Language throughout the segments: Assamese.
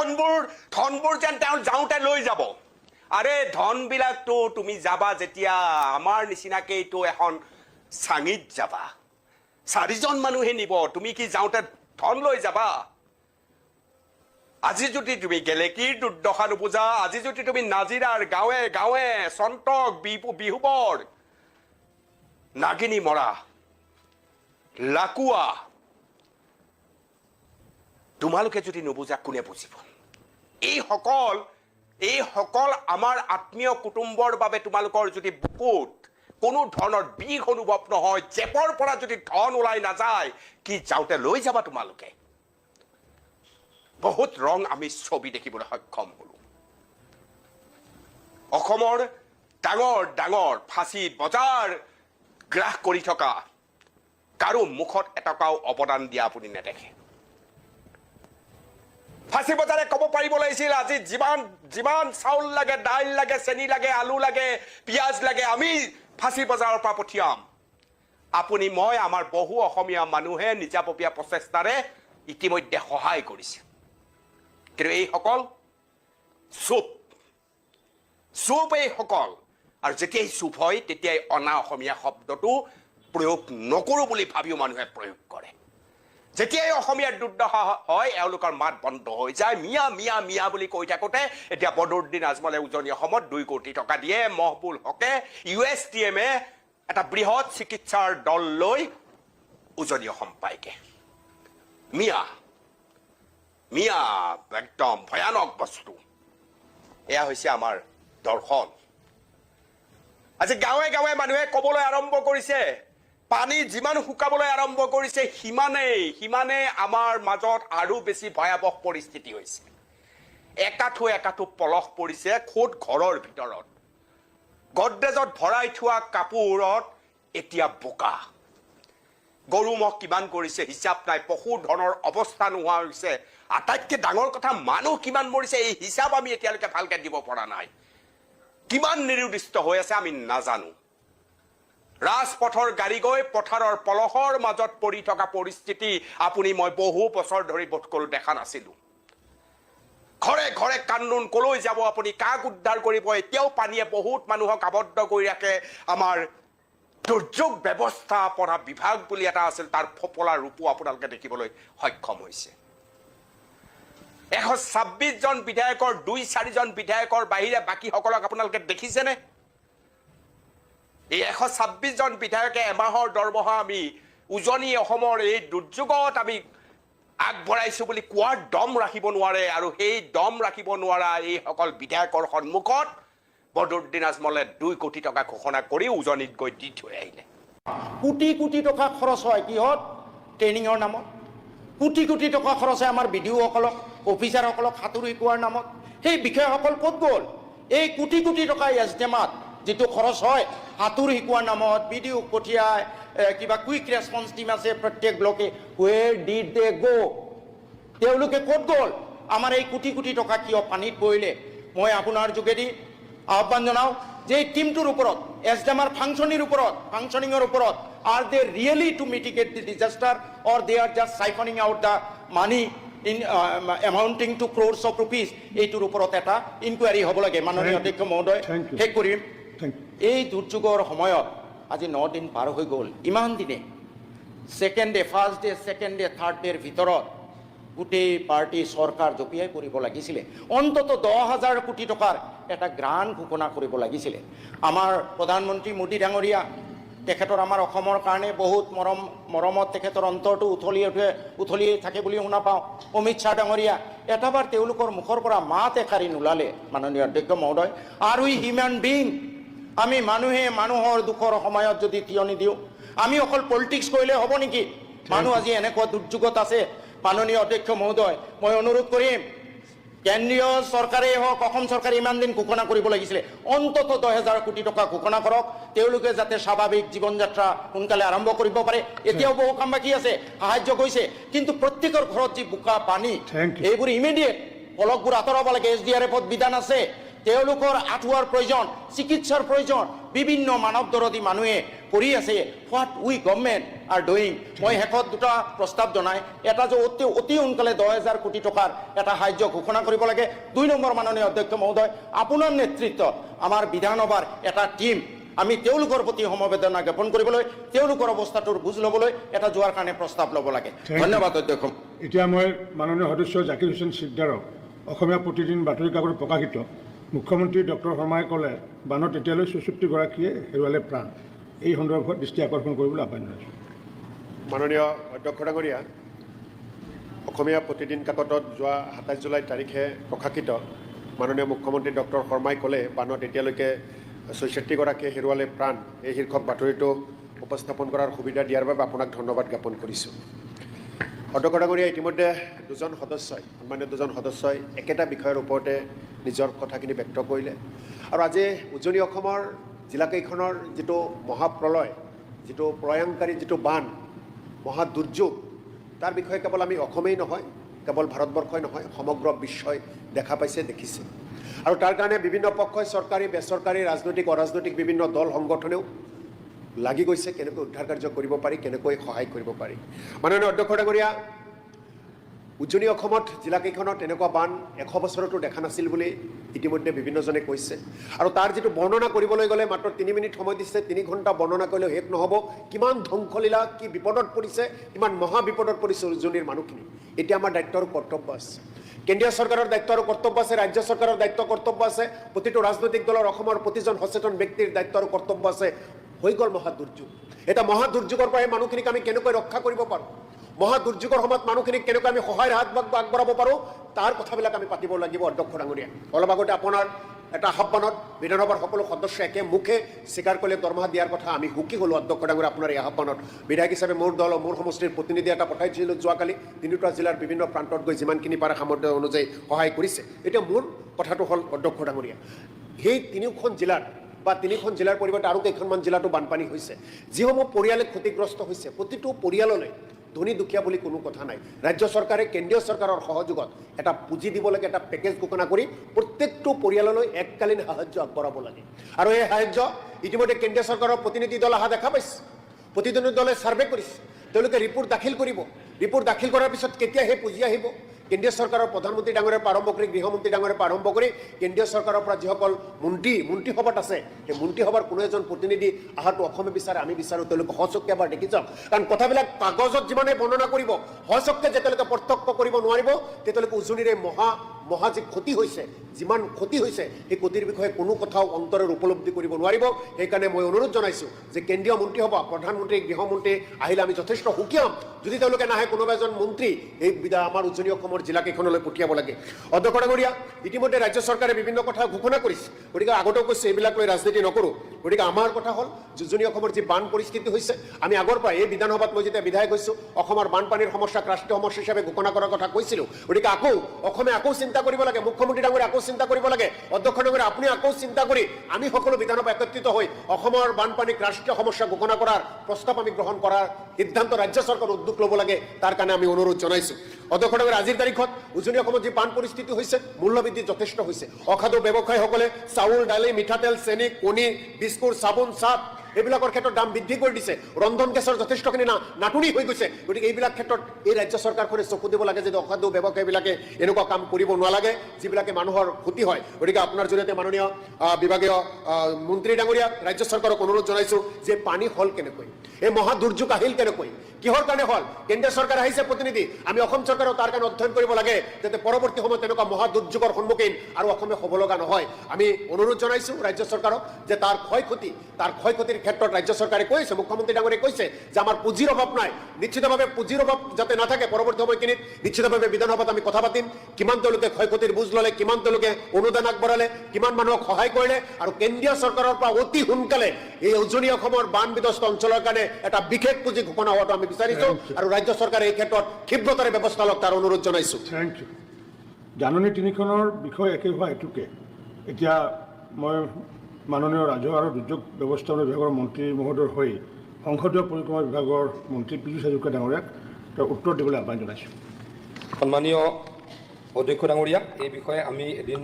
ধনবোৰ যেন তেওঁ যাওঁতে লৈ যাব। আৰে ধনবিলাকতো তুমি যাবা যেতিয়া আমাৰ নিচিনাকেইতো এখন চাঙিত যাবা, 4জন মানুহে নিব, তুমি কি যাওঁতে ধন লৈ যাবা? আজি যদি তুমি গেলেকীৰ দুৰ্দশা নুবুজা, আজি যদি তুমি নাজিৰাৰ গাঁৱে গাঁৱে চন্তক বিহুবৰ নাগিনী মৰা লাকুৱা তোমালোকে যদি নুবুজা কোনে বুজিব? এইসকল আমাৰ আত্মীয় কুটুম্বৰ বাবে তোমালোকৰ যদি বুকুত কোনো ধৰণৰ বিষ অনুভৱ নহয়, জেপৰ পৰা যদি ধন ওলাই নাযায়, কি যাওঁতে লৈ যাবা তোমালোকে? বহুত ৰং আমি ছবি দেখিবলৈ সক্ষম হলো। অসমৰ ডাঙৰ ডাঙৰ ফাঁচী বজাৰ গ্ৰাস কৰি থকা কাৰো মুখত এটকাও অৱদান দিয়া আপুনি নেদেখে। ফাঁচী বজাৰে ক'ব পাৰিব লাগিছিল আজি যিমান চাউল লাগে, দাইল লাগে, চেনি লাগে, আলু লাগে, পিঁয়াজ লাগে, আমি ফাঁচী বজাৰৰ পৰা পঠিয়াম। আপুনি মই আমাৰ বহু অসমীয়া মানুহে নিজাববীয়া প্ৰচেষ্টাৰে ইতিমধ্যে সহায় কৰিছে। কিন্তু এইসকল চুপ এইসকল। আৰু যেতিয়াই চুপ হয় তেতিয়াই অনা অসমীয়া শব্দটো প্ৰয়োগ নকৰোঁ বুলি ভাবিও মানুহে প্ৰয়োগ কৰে। যেতিয়াই অসমীয়াৰ দুৰ্দশা হয় এওঁলোকৰ মাত বন্ধ হৈ যায়। মিয়া মিয়া মিয়া বুলি কৈ থাকোঁতে এতিয়া বদৰুদ্দিন আজমলে উজনি অসমত 2 কোটি টকা দিয়ে। মহবুল হকে USTMে এটা বৃহৎ চিকিৎসাৰ দল লৈ উজনি অসম পায়গে। মিয়া একদম ভয়ানক বস্তু। এয়া হৈছে আমাৰ দৰ্শন। আজি গাঁৱে গাঁৱে মানুহে ক'বলৈ আৰম্ভ কৰিছে, পানী যিমান শুকাবলৈ আৰম্ভ কৰিছে সিমানেই আমাৰ মাজত আৰু বেছি ভয়াৱহ পৰিস্থিতি হৈছে। একাঠো পলস পৰিছে খোদ ঘৰৰ ভিতৰত। গডৰেজত ভৰাই থোৱা কাপোৰত এতিয়া বোকা। গৰু মহ কিমান কৰিছে হিচাপ নাই, পশুধনৰ অৱস্থা নোহোৱা হৈছে। আটাইতকৈ ডাঙৰ কথা মানুহ কিমান মৰিছে এই হিচাপ আমি এতিয়ালৈকে ভালকৈ দিব পৰা নাই। কিমান নিৰুদ্দিষ্ট হৈ আছে আমি নাজানো। ৰাজপথৰ গাড়ী গৈ পথাৰৰ পলসৰ মাজত পৰি থকা পৰিস্থিতি আপুনি মই বহু বছৰ ধৰি বোধকৰো দেখা নাছিলো। ঘৰে ঘৰে কান্দোন, কলৈ যাব আপুনি, কাক উদ্ধাৰ কৰিব? এতিয়াও পানীয়ে বহুত মানুহক আবদ্ধ কৰি ৰাখে। আমাৰ দুৰ্যোগ ব্যৱস্থাপনা বিভাগ বুলি এটা আছিল, তাৰ ফপলা ৰূপো আপোনালোকে দেখিবলৈ সক্ষম হৈছে। 126 জন বিধায়কৰ 2-4 জন বিধায়কৰ বাহিৰে বাকীসকলক আপোনালোকে দেখিছেনে? এই 126 জন বিধায়কে এমাহৰ দৰমহা আমি উজনি অসমৰ এই দুৰ্যোগত আমি আগবঢ়াইছো বুলি কোৱাৰ দম ৰাখিব নোৱাৰে। আৰু সেই দম ৰাখিব নোৱাৰা এইসকল বিধায়কৰ সন্মুখত বদৰুদ্দিন আজমলে 2 কোটি টকা ঘোষণা কৰি উজনিত গৈ দি থৈ আহিলে। কোটি কোটি টকা খৰচ হয় কিহত? ট্ৰেইনিঙৰ নামত। কোটি কোটি টকা খৰচ হয় আমাৰ বিডিঅ'সকলক, অফিচাৰসকলক সাঁতোৰ শিকোৱাৰ নামত। সেই বিষয়াসকল ক'ত গ'ল? এই কোটি কোটি টকা এছডেমাত যিটো খৰচ হয় সাঁতোৰ শিকোৱাৰ নামত, বিডিঅ'ক পঠিয়াই কিবা কুইক ৰেছপন্স টিম আছে প্ৰত্যেক ব্লকে, ৱেৰ ডিড দে গো? তেওঁলোকে ক'ত গ'ল? আমাৰ এই কোটি কোটি টকা কিয় পানীত পৰিলে? মই আপোনাৰ যোগেদি আহ্বান জনাওঁ যে এই টিমটোৰ ওপৰত, এছডেমাৰ ফাংচনিঙৰ ওপৰত, are they really to mitigate the disaster or they are just siphoning out the money in amounting to crores of rupees? এইটোৰ ওপৰত এটা ইনকুৱাৰী হ'ব লাগে। মাননীয় অধ্যক্ষ মহোদয়, শেষ কৰিম। এই দুৰ্যোগৰ সময়ত আজি 9 দিন পাৰ হৈ গ'ল। ইমান দিনে first day, second day, third ডেৰ ভিতৰত গোটেই পাৰ্টি চৰকাৰ জপিয়াই পৰিব লাগিছিলে। অন্তত 10,000 কোটি টকাৰ এটা গ্ৰাণ্ট ঘোষণা কৰিব লাগিছিলে। আমাৰ প্ৰধানমন্ত্ৰী মোদী ডাঙৰীয়া, তেখেতৰ আমাৰ অসমৰ কাৰণে বহুত মৰমত তেখেতৰ অন্তৰটো উথলিয়ে থাকে বুলি শুনা পাওঁ। অমিত শ্বাহ ডাঙৰীয়া, এটাবাৰ তেওঁলোকৰ মুখৰ পৰা মাত এষাৰি নোলালে। মাননীয় অধ্যক্ষ মহোদয়, আৰু হিউমেন বিং, আমি মানুহে মানুহৰ দুখৰ সময়ত যদি থিয় নিদিওঁ, আমি অকল পলিটিক্স কৰিলে হ'ব নেকি? মানুহ আজি এনেকুৱা দুৰ্যোগত আছে। মাননীয় অধ্যক্ষ মহোদয়, মই অনুৰোধ কৰিম কেন্দ্ৰীয় চৰকাৰেই হওক, অসম চৰকাৰে ইমান দিন ঘোষণা কৰিব লাগিছিলে। অন্তত 10,000 কোটি টকা ঘোষণা কৰক, তেওঁলোকে যাতে স্বাভাৱিক জীৱন যাত্ৰা সোনকালে আৰম্ভ কৰিব পাৰে। এতিয়াও বহু কাম বাকী আছে, সাহায্য কৰিছে, কিন্তু প্ৰত্যেকৰ ঘৰত যি বোকা পানী, এইবোৰ ইমিডিয়েট পলকবোৰ আঁতৰাব লাগে। SDRFত বিধান আছে, তেওঁলোকৰ আঁঠুৱাৰ প্ৰয়োজন, চিকিৎসাৰ প্ৰয়োজন, বিভিন্ন মানৱ দৰদী মানুহে কৰি আছে। What we government R doing. মই শেষত দুটা প্ৰস্তাৱ জনাই, এটা যে অতি সোনকালে 10,000 কোটি টকাৰ এটা সাহায্য ঘোষণা কৰিব লাগে। 2 নম্বৰ মাননীয় অধ্যক্ষ মহোদয়, আপোনাৰ নেতৃত্বত আমাৰ বিধানসভাৰ এটা টীম আমি তেওঁলোকৰ প্ৰতি সমবেদনা জ্ঞাপন কৰিবলৈ, তেওঁলোকৰ অৱস্থাটোৰ বুজ ল'বলৈ এটা যোৱাৰ কাৰণে প্ৰস্তাৱ ল'ব লাগে। ধন্যবাদ অধ্যক্ষ। এতিয়া মই মাননীয় সদস্য জাকিৰ হুছেইন সিকদাৰক অসমীয়া প্ৰতিদিন বাতৰি কাকত প্ৰকাশিত মুখ্যমন্ত্ৰী ডক্টৰ শৰ্মাই ক'লে বানত এতিয়ালৈ 64গৰাকীয়ে হেৰুৱালে প্ৰাণ, এই সন্দৰ্ভত দৃষ্টি আকৰ্ষণ কৰিবলৈ আহ্বান জনাইছোঁ। মাননীয় অধ্যক্ষ ডাঙৰীয়া, অসমীয়া প্ৰতিদিন কাকতত যোৱা 27 জুলাই তাৰিখে প্ৰকাশিত মাননীয় মুখ্যমন্ত্ৰী ডক্টৰ শৰ্মাই ক'লে বানত এতিয়ালৈকে 64গৰাকীয়ে হেৰুৱালে প্ৰাণ, এই শীৰ্ষক বাতৰিটো উপস্থাপন কৰাৰ সুবিধা দিয়াৰ বাবে আপোনাক ধন্যবাদ জ্ঞাপন কৰিছোঁ। অধ্যক্ষ ডাঙৰীয়া, ইতিমধ্যে সন্মানীয় দুজন সদস্যই একেটা বিষয়ৰ ওপৰতে নিজৰ কথাখিনি ব্যক্ত কৰিলে। আৰু আজি উজনি অসমৰ জিলাকেইখনৰ যিটো মহাপ্ৰলয়, যিটো প্ৰয়াংকাৰী যিটো বান, মহা দুৰ্যোগ, তাৰ বিষয়ে কেৱল আমি অসমেই নহয়, কেৱল ভাৰতবৰ্ষই নহয়, সমগ্ৰ বিশ্বই দেখা পাইছে, দেখিছে। আৰু তাৰ কাৰণে বিভিন্ন পক্ষই চৰকাৰী, বেচৰকাৰী, ৰাজনৈতিক, অৰাজনৈতিক বিভিন্ন দল সংগঠনেও লাগি গৈছে কেনেকৈ উদ্ধাৰ কাৰ্য কৰিব পাৰি, কেনেকৈ সহায় কৰিব পাৰি। মাননীয় অধ্যক্ষ ডাঙৰীয়া, উজনি অসমত জিলাকেইখনত এনেকুৱা বান 100 বছৰতো দেখা নাছিল বুলি ইতিমধ্যে বিভিন্নজনে কৈছে। আৰু তাৰ যিটো বৰ্ণনা কৰিবলৈ গ'লে মাত্ৰ 3 মিনিট সময় দিছে, 3 ঘণ্টা বৰ্ণনা কৰিলেও শেষ নহ'ব। কিমান ধ্বংসলীলা, কি বিপদত পৰিছে, কিমান মহা বিপদত পৰিছে উজনিৰ মানুহখিনি। এতিয়া আমাৰ দায়িত্ব আৰু কৰ্তব্য আছে, কেন্দ্ৰীয় চৰকাৰৰ দায়িত্ব আৰু কৰ্তব্য আছে, ৰাজ্য চৰকাৰৰ দায়িত্ব কৰ্তব্য আছে, প্ৰতিটো ৰাজনৈতিক দলৰ, অসমৰ প্ৰতিজন সচেতন ব্যক্তিৰ দায়িত্ব আৰু কৰ্তব্য আছে। হৈ গ'ল মহা দুৰ্যোগ। এটা মহা দুৰ্যোগৰ পৰা মানুহখিনিক আমি কেনেকৈ ৰক্ষা কৰিব পাৰোঁ, মহা দুৰ্যোগৰ সময়ত মানুহখিনিক কেনেকৈ আমি সহায়ৰ হাত আগবঢ়াব পাৰোঁ, তাৰ কথাবিলাক আমি পাতিব লাগিব। অধ্যক্ষ ডাঙৰীয়া, অলপ আগতে আপোনাৰ এটা আহ্বানত বিধানসভাৰ সকলো সদস্য একে মুখে স্বীকাৰ কৰিলে দৰমহা দিয়াৰ কথা। আমি সুখী হ'লোঁ অধ্যক্ষ ডাঙৰীয়া আপোনাৰ এই আহ্বানত। বিধায়ক হিচাপে মোৰ দল, মোৰ সমষ্টিৰ প্ৰতিনিধি এটা পঠাইছিলোঁ যোৱাকালি, তিনিওটা জিলাৰ বিভিন্ন প্ৰান্তত গৈ যিমানখিনি পাৰে সামৰ্থ্য অনুযায়ী সহায় কৰিছে। এতিয়া মোৰ কথাটো হ'ল অধ্যক্ষ ডাঙৰীয়া, সেই 3খন জিলাৰ বা 3খন জিলাৰ পৰিৱৰ্তে আৰু কেইখনমান জিলাতো বানপানী হৈছে। যিসমূহ পৰিয়ালে ক্ষতিগ্ৰস্ত হৈছে, প্ৰতিটো পৰিয়াললৈ ধনী দুখীয়া বুলি কোনো কথা নাই, ৰাজ্য চৰকাৰে কেন্দ্ৰীয় চৰকাৰৰ সহযোগত এটা পুঁজি দিব লাগে, এটা পেকেজ ঘোষণা কৰি প্ৰত্যেকটো পৰিয়াললৈ এককালীন সাহায্য আগবঢ়াব লাগে। আৰু এই সাহায্য ইতিমধ্যে কেন্দ্ৰীয় চৰকাৰৰ প্ৰতিনিধি দল অহা দেখা পাইছে, প্ৰতিনিধি দলে ছাৰ্ভে কৰিছে, তেওঁলোকে ৰিপৰ্ট দাখিল কৰিব। ৰিপৰ্ট দাখিল কৰাৰ পিছত কেতিয়া সেই পুঁজি আহিব, কেন্দ্ৰীয় চৰকাৰৰ প্ৰধানমন্ত্ৰী ডাঙৰীয়াৰ পৰা আৰম্ভ কৰি গৃহমন্ত্ৰী ডাঙৰীয়াৰ পৰা আৰম্ভ কৰি কেন্দ্ৰীয় চৰকাৰৰ পৰা যিসকল মন্ত্ৰীসভাত আছে, সেই মন্ত্ৰীসভাৰ কোনো এজন প্ৰতিনিধি অহাটো অসমে বিচাৰে, আমি বিচাৰোঁ। তেওঁলোকে সচক্ষে এবাৰ দেখি যাওক, কাৰণ কথাবিলাক কাগজত যিমানে বৰ্ণনা কৰিব, সচক্ষে যেতিয়ালৈকে প্ৰত্যক্ষ কৰিব নোৱাৰিব, তেতিয়ালৈকে উজনিৰে মহা যি ক্ষতি হৈছে, যিমান ক্ষতি হৈছে, সেই ক্ষতিৰ বিষয়ে কোনো কথাও অন্তৰৰ উপলব্ধি কৰিব নোৱাৰিব। সেইকাৰণে মই অনুৰোধ জনাইছোঁ যে কেন্দ্ৰীয় মন্ত্ৰীসভা, প্ৰধানমন্ত্ৰী, গৃহমন্ত্ৰী আহিলে আমি যথেষ্ট সুখী হ'ম। যদি তেওঁলোকে নাহে, কোনোবা এজন মন্ত্ৰী এই আমাৰ উজনি অসমৰ জিলাকেইখনলৈ পঠিয়াব লাগে। অধ্যক্ষ ডাঙৰীয়া, ইতিমধ্যে ৰাজ্য চৰকাৰে বিভিন্ন কথা ঘোষণা কৰিছে, গতিকে আগতেও কৈছে এইবিলাক লৈ ৰাজনীতি নকৰোঁ। গতিকে আমাৰ কথা হ'ল উজনি অসমৰ যি বান পৰিস্থিতি হৈছে, আমি আগৰ পৰা এই বিধানসভাত মই যেতিয়া বিধায়ক হৈছোঁ, অসমৰ বানপানীৰ সমস্যাক ৰাষ্ট্ৰীয় সমস্যা হিচাপে ঘোষণা কৰাৰ কথা কৈছিলোঁ। গতিকে অসমে আকৌ চিন্তা কৰিব লাগে, মুখ্যমন্ত্ৰী ডাঙৰীয়া আকৌ চিন্তা কৰিব লাগে, অধ্যক্ষ ডাঙৰীয়া আপুনি আকৌ চিন্তা কৰি আমি সকলো বিধানসভা একত্ৰিত হৈ অসমৰ বানপানীক ৰাষ্ট্ৰীয় সমস্যা ঘোষণা কৰাৰ প্ৰস্তাৱ আমি গ্ৰহণ কৰাৰ সিদ্ধান্ত ৰাজ্য চৰকাৰৰ উদ্যোগ ল'ব লাগে। তাৰ কাৰণে আমি অনুৰোধ জনাইছোঁ। অধ্যক্ষ ডাঙৰীয়া, আজিৰ তাৰিখত উজনি অসমত যি বান পৰিস্থিতি হৈছে, মূল্যবৃদ্ধি যথেষ্ট হৈছে। অসাধু ব্যৱসায়ীসকলে চাউল, দালি, মিঠাতেল, চেনি, কণী, বিস্কুট, চাবোন, চাহ এইবিলাকৰ ক্ষেত্ৰত দাম বৃদ্ধি কৰি দিছে। ৰন্ধন গেছৰ যথেষ্টখিনি নাটনি হৈ গৈছে। গতিকে এইবিলাক ক্ষেত্ৰত এই ৰাজ্য চৰকাৰখনে চকু দিব লাগে যে অসাধু ব্যৱসায়ীবিলাকে এনেকুৱা কাম কৰিব নালাগে, যিবিলাকে মানুহৰ ক্ষতি হয়। গতিকে আপোনাৰ জৰিয়তে মাননীয় বিভাগীয় মন্ত্ৰী ডাঙৰীয়া, ৰাজ্য চৰকাৰক অনুৰোধ জনাইছোঁ যে পানী হ'ল কেনেকৈ, এই মহা দুৰ্যোগ আহিল কেনেকৈ, কিহৰ কাৰণে হ'ল। কেন্দ্ৰীয় চৰকাৰ আহিছে প্ৰতিনিধি, আমি অসম চৰকাৰেও তাৰ কাৰণে অধ্যয়ন কৰিব লাগে, যাতে পৰৱৰ্তী সময়ত তেনেকুৱা মহা দুৰ্যোগৰ সন্মুখীন আৰু অসমে হ'ব লগা নহয়। আমি অনুৰোধ জনাইছোঁ ৰাজ্য চৰকাৰক যে তাৰ ক্ষয়ক্ষতিৰ ক্ষেত্ৰত ৰাজ্য চৰকাৰে কৈছে, মুখ্যমন্ত্ৰী ডাঙৰীয়াই কৈছে যে আমাৰ পুঁজিৰ অভাৱ নাই, নিশ্চিতভাৱে পুঁজিৰ অভাৱ যাতে নাথাকে। পৰৱৰ্তী সময়খিনিত নিশ্চিতভাৱে বিধানসভাত আমি কথা পাতিম, কিমান তেওঁলোকে ক্ষয়ক্ষতিৰ বুজ ল'লে, কিমান তেওঁলোকে অনুদান আগবঢ়ালে, কিমান মানুহক সহায় কৰিলে, আৰু কেন্দ্ৰীয় চৰকাৰৰ পৰা অতি সোনকালে এই উজনি অসমৰ বান বিধ্বস্ত অঞ্চলৰ কাৰণে এটা বিশেষ পুঁজি ঘোষণা হোৱাটো আমি বিচাৰিছোঁ, আৰু ৰাজ্য চৰকাৰে এই ক্ষেত্ৰত ক্ষীপ্ৰতাৰে ব্যৱস্থা লওক তাৰ অনুৰোধ জনাইছোঁ। Thank you. জাননী 3খনৰ বিষয় একেই হোৱা হেতুকে এতিয়া মই মাননীয় ৰাজহুৱা আৰু দুৰ্যোগ ব্যৱস্থাপনা বিভাগৰ মন্ত্ৰী মহোদয়ৰ হৈ সংসদীয় পৰিক্ৰমা বিভাগৰ মন্ত্ৰী পীযুষ হাজৰিকা ডাঙৰীয়াক তেওঁ উত্তৰ দিবলৈ আহ্বান জনাইছোঁ। সন্মানীয় অধ্যক্ষ ডাঙৰীয়া, এই বিষয়ে আমি এদিন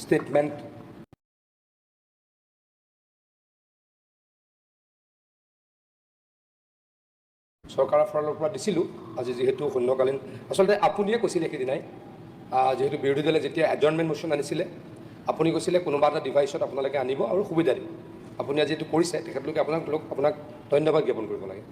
ষ্টেটমেণ্ট চৰকাৰৰ ফালৰ পৰা দিছিলোঁ আজি যিহেতু শূন্যকালীন আচলতে আপুনিয়ে কৈছিলে সেইদিনাই যিহেতু বিৰোধী দলে যেতিয়া এডজৰ্ণমেণ্ট মোশ্যন আনিছিলে আপুনি কৈছিলে কোনোবা এটা ডিভাইচত আপোনালোকে আনিব আৰু সুবিধা দিব আপুনি আজি এইটো কৰিছে তেখেতলোকে আপোনাক ধন্যবাদ জ্ঞাপন কৰিব লাগে